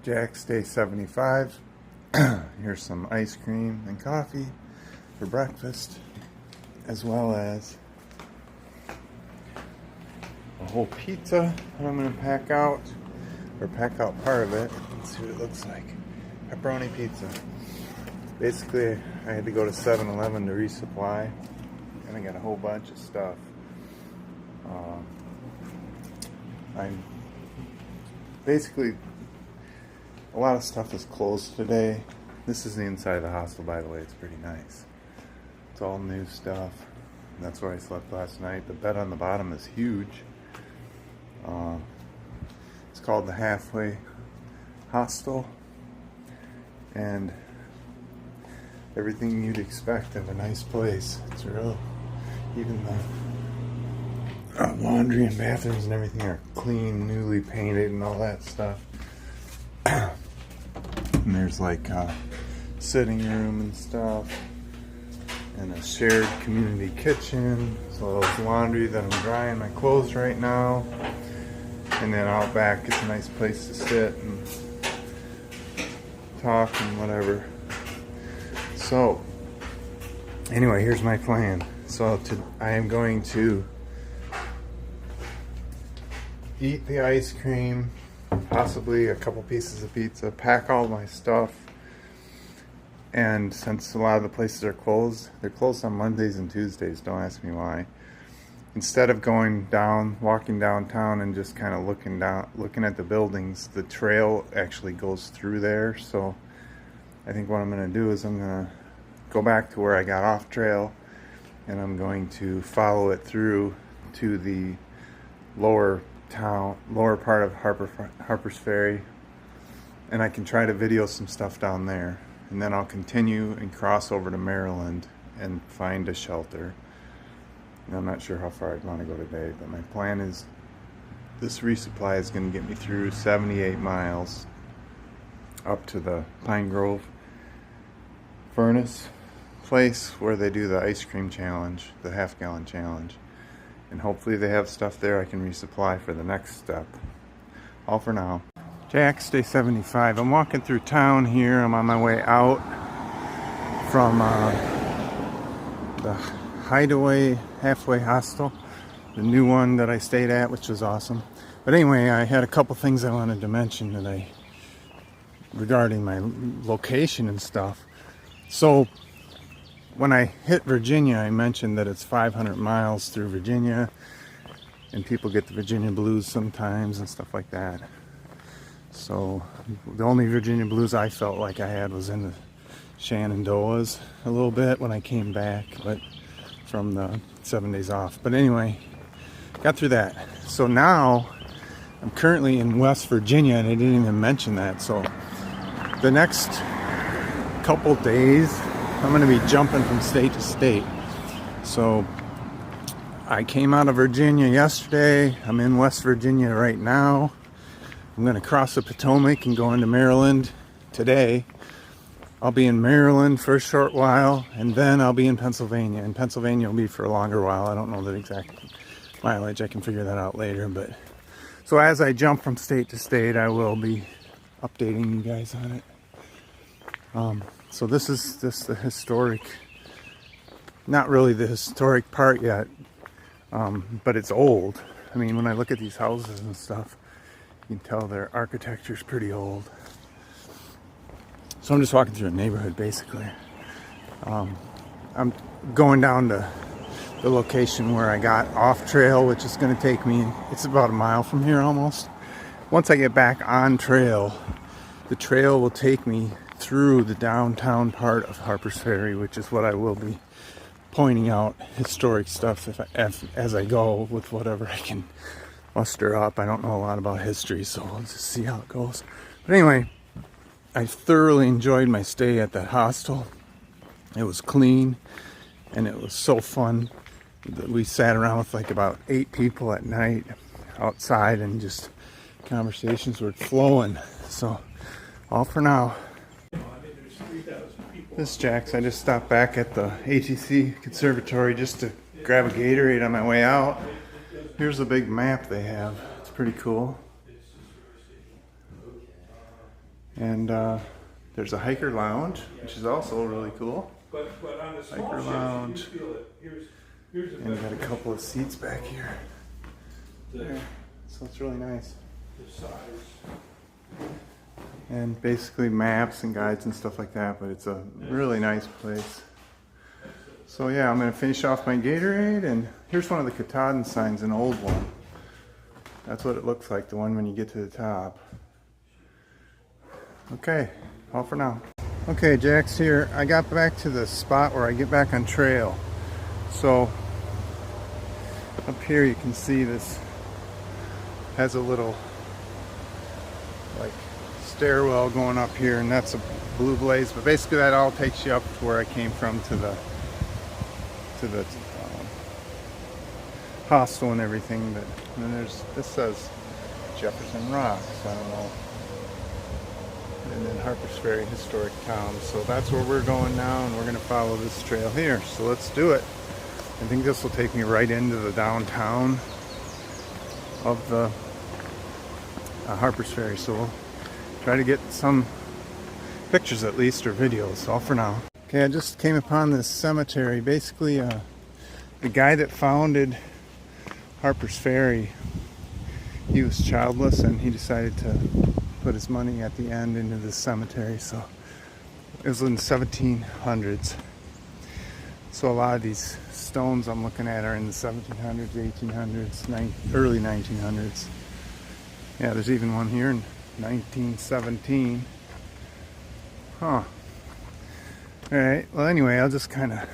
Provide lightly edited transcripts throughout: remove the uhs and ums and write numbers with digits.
Jack's Day 75. Here's some ice cream and coffee for breakfast, as well as a whole pizza that I'm going to pack out part of it. Let's see what it looks like. Pepperoni pizza. Basically, I had to go to 7-Eleven to resupply, and I got a whole bunch of stuff. I'm basically, a lot of stuff is closed today. This is the inside of the hostel, by the way. It's pretty nice. It's all new stuff. And that's where I slept last night. The bed on the bottom is huge. It's called the Halfway Hostel, and everything you'd expect of a nice place. It's real. Even the laundry and bathrooms and everything are clean, newly painted, and all that stuff. And there's like a sitting room and stuff, and a shared community kitchen. So there's laundry that I'm drying my clothes right now. And then out back, it's a nice place to sit and talk and whatever. So, anyway, here's my plan. So, I am going to eat the ice cream, possibly a couple pieces of pizza, pack all my stuff. And since a lot of the places are closed, they're closed on Mondays and Tuesdays. Don't ask me why. Instead of walking downtown and just kind of looking at the buildings, the trail actually goes through there. So I think what I'm going to do is I'm going to go back to where I got off trail, and I'm going to follow it through to the lower part of Harper's Ferry, and I can try to video some stuff down there, and then I'll continue and cross over to Maryland and find a shelter. I'm not sure how far I'd want to go today, but my plan is this resupply is going to get me through 78 miles up to the Pine Grove furnace place where they do the ice cream challenge, the half-gallon challenge. And hopefully they have stuff there I can resupply for the next step. All for now. Jack's Day 75. I'm walking through town here. I'm on my way out from the Hideaway Halfway Hostel, the new one that I stayed at, which was awesome. But anyway, I had a couple things I wanted to mention regarding my location and stuff. So when I hit Virginia, I mentioned that it's 500 miles through Virginia, and people get the Virginia blues sometimes and stuff like that. So the only Virginia blues I felt like I had was in the Shenandoahs a little bit when I came back, but from the 7 days off. But anyway, got through that. So now I'm currently in West Virginia, and I didn't even mention that. So the next couple days I'm going to be jumping from state to state. So I came out of Virginia yesterday. I'm in West Virginia right now. I'm going to cross the Potomac and go into Maryland today. I'll be in Maryland for a short while, and then I'll be in Pennsylvania. And Pennsylvania will be for a longer while. I don't know the exact mileage. I can figure that out later. But so as I jump from state to state, I will be updating you guys on it. So this is just the historic, not really the historic part yet, but it's old. I mean, when I look at these houses and stuff, you can tell their architecture's pretty old. So I'm just walking through a neighborhood, basically. I'm going down to the location where I got off trail, which is going to take me, it's about a mile from here almost. Once I get back on trail, the trail will take me through the downtown part of Harper's Ferry, which is what I will be pointing out, historic stuff as I go with whatever I can muster up. I don't know a lot about history, so we'll just see how it goes. But anyway, I thoroughly enjoyed my stay at that hostel. It was clean, and it was so fun. We sat around with like about 8 people at night outside, and just conversations were flowing. So, all for now. This is Jax. I just stopped back at the ATC Conservatory just to grab a Gatorade on my way out. Here's a big map they have. It's pretty cool. And there's a hiker lounge, which is also really cool. But on the small Hiker ships, lounge. you feel it. Here's a And we got a couple of seats back here. the, So it's really nice. the size. And basically maps and guides and stuff like that, but it's a really nice place. So yeah, I'm going to finish off my Gatorade, and here's one of the Katahdin signs, an old one. That's what it looks like, the one when you get to the top. Okay, all for now. Okay, Jack's here. I got back to the spot where I get back on trail. So up here you can see this has a little like stairwell going up here, and that's a blue blaze, but basically that all takes you up to where I came from to the hostel and everything. But and then this says Jefferson Rock, so I don't know. And then Harpers Ferry Historic Town. So that's where we're going now, and we're going to follow this trail here. So let's do it. I think this will take me right into the downtown of the Harpers Ferry. So we'll try to get some pictures at least, or videos, all for now. Okay, I just came upon this cemetery. Basically, the guy that founded Harpers Ferry, he was childless, and he decided to put his money at the end into this cemetery. So it was in the 1700s. So a lot of these stones I'm looking at are in the 1700s, 1800s, early 1900s. Yeah, there's even one here in 1917. Huh. Alright, well anyway, I'll just kind of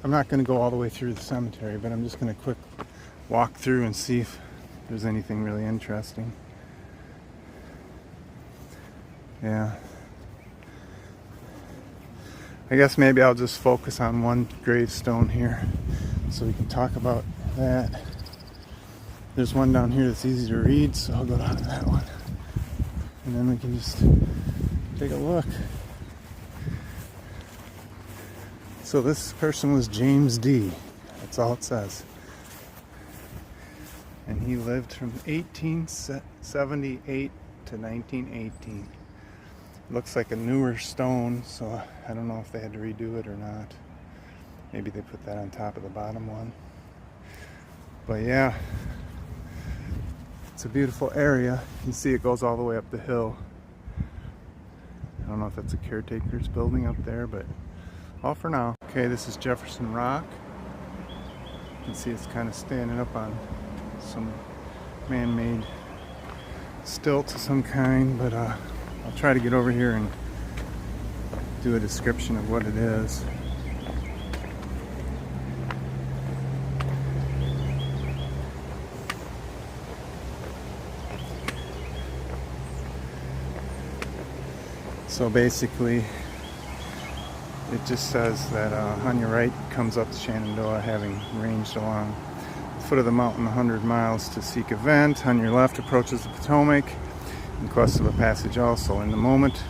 I'm not going to go all the way through the cemetery, but I'm just going to quick walk through and see if there's anything really interesting. Yeah. I guess maybe I'll just focus on one gravestone here so we can talk about that. There's one down here that's easy to read, so I'll go down to that one. And then we can just take a look. So this person was James D. That's all it says. And he lived from 1878 to 1918. Looks like a newer stone, so I don't know if they had to redo it or not. Maybe they put that on top of the bottom one. But yeah, it's a beautiful area. You can see it goes all the way up the hill. I don't know if that's a caretaker's building up there, but all for now. Okay, this is Jefferson Rock. You can see it's kind of standing up on some man-made stilt of some kind, but I'll try to get over here and do a description of what it is. So basically, it just says that on your right comes up to Shenandoah, having ranged along the foot of the mountain 100 miles to seek a vent. On your left approaches the Potomac, in quest of a passage also. In the moment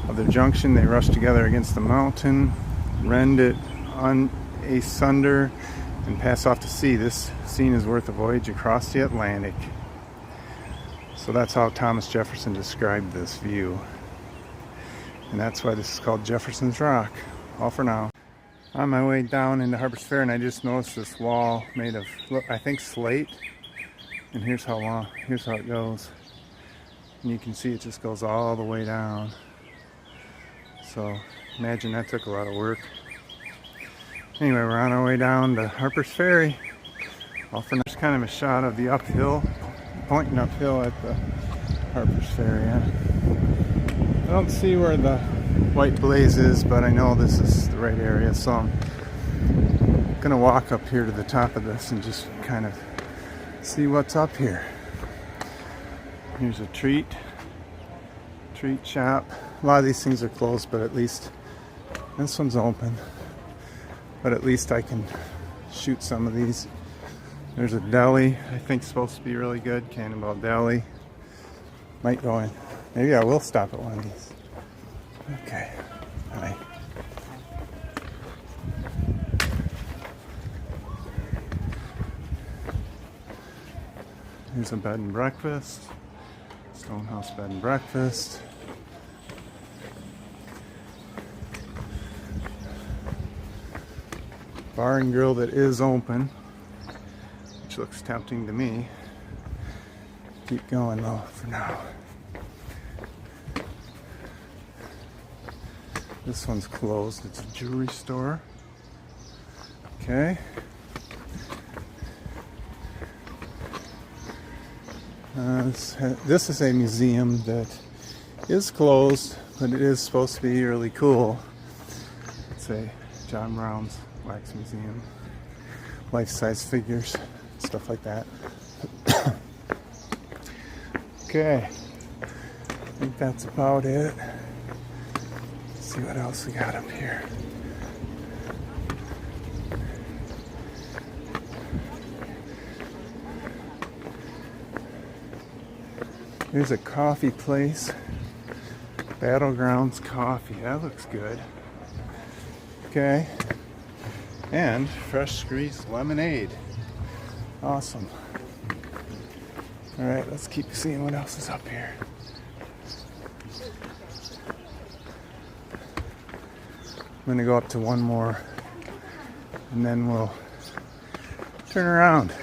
of their junction, they rush together against the mountain, rend it asunder, and pass off to sea. This scene is worth a voyage across the Atlantic. So that's how Thomas Jefferson described this view. And that's why this is called Jefferson's Rock. All for now. On my way down into Harpers Ferry, and I just noticed this wall made of, I think, slate. And here's how it goes. And you can see it just goes all the way down. So imagine that took a lot of work. Anyway, we're on our way down to Harpers Ferry. All for now. There's kind of a shot of the uphill, pointing uphill at the Harpers Ferry. Yeah. I don't see where the white blaze is, but I know this is the right area, so I'm gonna walk up here to the top of this and just kind of see what's up here. Here's a treat shop. A lot of these things are closed, but at least this one's open. But at least I can shoot some of these. There's a deli, I think supposed to be really good, Cannonball Deli. Might go in. Maybe I will stop at one of these. Okay. Bye. Here's a bed and breakfast. Stone House Bed and Breakfast. Bar and grill that is open, which looks tempting to me. Keep going though for now. This one's closed. It's a jewelry store. Okay. This is a museum that is closed, but it is supposed to be really cool. It's a John Brown's Wax Museum. Life-size figures, stuff like that. Okay. I think that's about it. Let's see what else we got up here. Here's a coffee place. Battlegrounds Coffee. That looks good. Okay. And fresh squeezed lemonade. Awesome. Alright, let's keep seeing what else is up here. I'm going to go up to one more and then we'll turn around.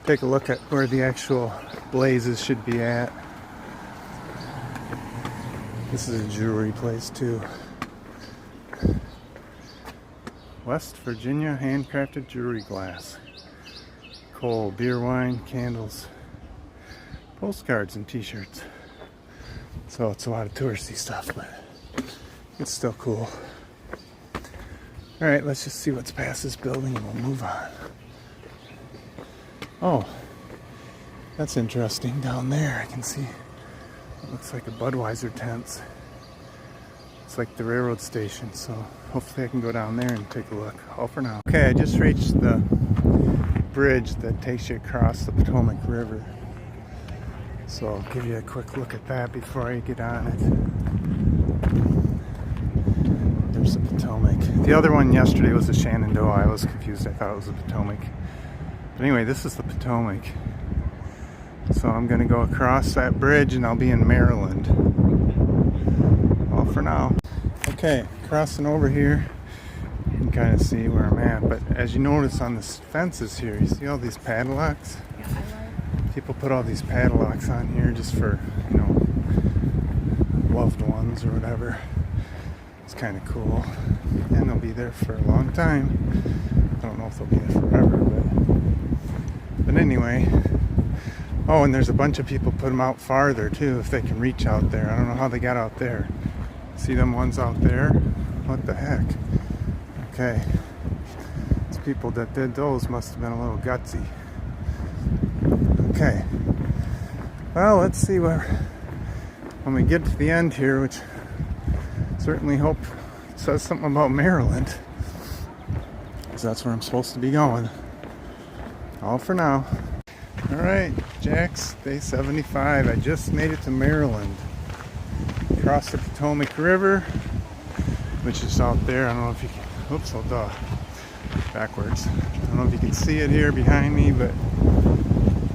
Take a look at where the actual blazes should be at. This is a jewelry place too. West Virginia handcrafted jewelry glass. Coal, beer, wine, candles, postcards, and t-shirts. So it's a lot of touristy stuff, but it's still cool. Alright, let's just see what's past this building and we'll move on. Oh, that's interesting. Down there I can see it looks like a Budweiser tent. It's like the railroad station, so hopefully I can go down there and take a look. All for now. Okay, I just reached the bridge that takes you across the Potomac River. So I'll give you a quick look at that before I get on it. There's the Potomac. The other one yesterday was the Shenandoah. I was confused. I thought it was the Potomac. But anyway, this is the Potomac. So I'm going to go across that bridge and I'll be in Maryland. All for now. Okay, crossing over here. You can kind of see where I'm at. But as you notice on the fences here, you see all these padlocks? People put all these padlocks on here just for, you know, loved ones or whatever. It's kind of cool. And they'll be there for a long time. I don't know if they'll be there forever, but anyway. Oh, and there's a bunch of people put them out farther too, if they can reach out there. I don't know how they got out there. See them ones out there? What the heck? Okay. These people that did those must have been a little gutsy. Okay. Well, let's see when we get to the end here, which certainly hope it says something about Maryland, because that's where I'm supposed to be going. All for now. Alright, Jack's Day 75. I just made it to Maryland. Across the Potomac River, which is out there. I don't know if you can, oops, hold on. Backwards. I don't know if you can see it here behind me, but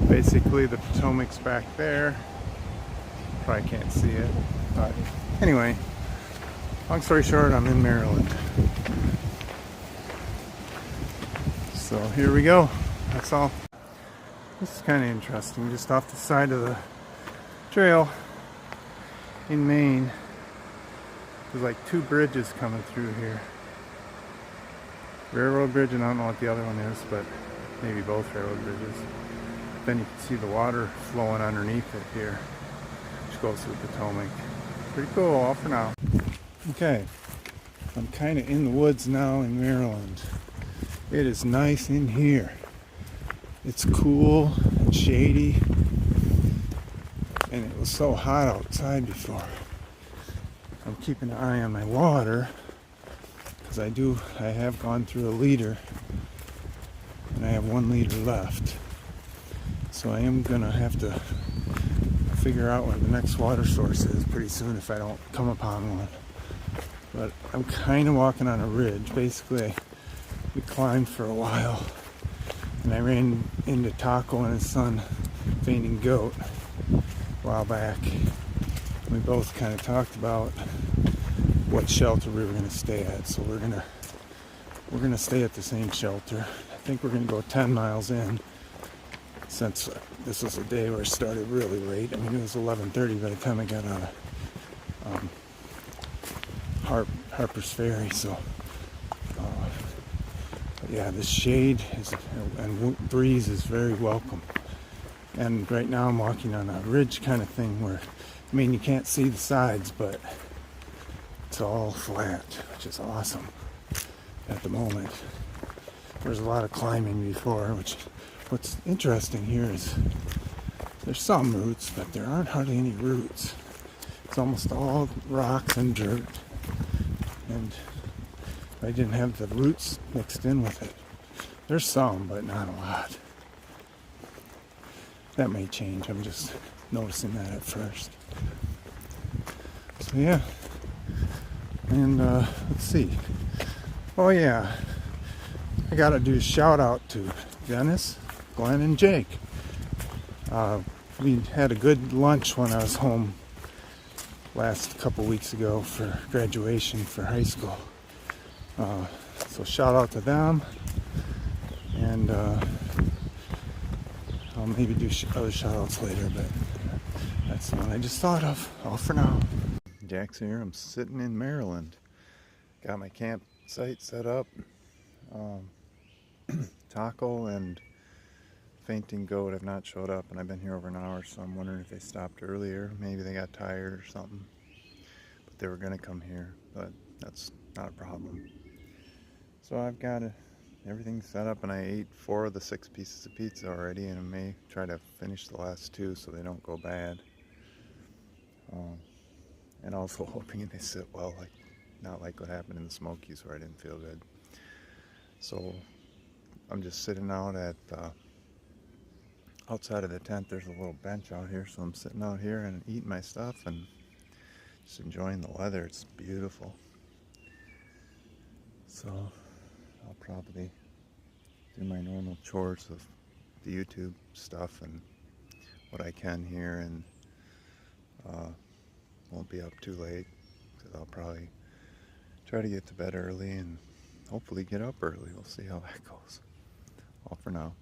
basically the Potomac's back there. Probably can't see it. But anyway, long story short, I'm in Maryland. So here we go. That's all. This is kind of interesting. Just off the side of the trail in Maine, there's like two bridges coming through here. Railroad bridge, and I don't know what the other one is, but maybe both railroad bridges. Then you can see the water flowing underneath it here, which goes to the Potomac. Pretty cool. All for now. Okay, I'm kind of in the woods now in Maryland. It is nice in here. It's cool and shady, and it was so hot outside before. I'm keeping an eye on my water because I have gone through a liter and I have 1 liter left. So I am gonna have to figure out where the next water source is pretty soon if I don't come upon one. But I'm kind of walking on a ridge. Basically, we climbed for a while. And I ran into Taco and his son, Fainting Goat. a while back. We both kind of talked about what shelter we were going to stay at. So we're gonna stay at the same shelter. I think we're gonna go 10 miles in, since this was a day where it started really late. I mean, it was 11:30 by the time I got out of Harper's Ferry. So yeah, the shade and breeze is very welcome. And right now I'm walking on a ridge kind of thing where, I mean, you can't see the sides, but it's all flat, which is awesome at the moment. There's a lot of climbing before, what's interesting here is there's some roots, but there aren't hardly any roots. It's almost all rocks and dirt. And I didn't have the roots mixed in with it. There's some, but not a lot. That may change. I'm just noticing that at first. So yeah. And let's see. Oh yeah. I gotta do a shout out to Dennis, Glenn, and Jake. We had a good lunch when I was home last couple weeks ago for graduation for high school. So shout out to them, and I'll maybe do other shout outs later, but that's the one I just thought of. All for now. Jack's here. I'm sitting in Maryland. Got my campsite set up. Taco and Fainting Goat have not showed up, and I've been here over an hour, so I'm wondering if they stopped earlier. Maybe they got tired or something. But they were going to come here, but that's not a problem. So I've got everything set up, and I ate 4 of the 6 pieces of pizza already, and I may try to finish the last 2 so they don't go bad. And also hoping they sit well, not like what happened in the Smokies where I didn't feel good. So I'm just sitting out at outside of the tent. There's a little bench out here, so I'm sitting out here and eating my stuff and just enjoying the weather. It's beautiful. So I'll probably do my normal chores of the YouTube stuff and what I can here, and won't be up too late, because I'll probably try to get to bed early and hopefully get up early. We'll see how that goes. All for now.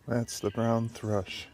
That's the brown thrush.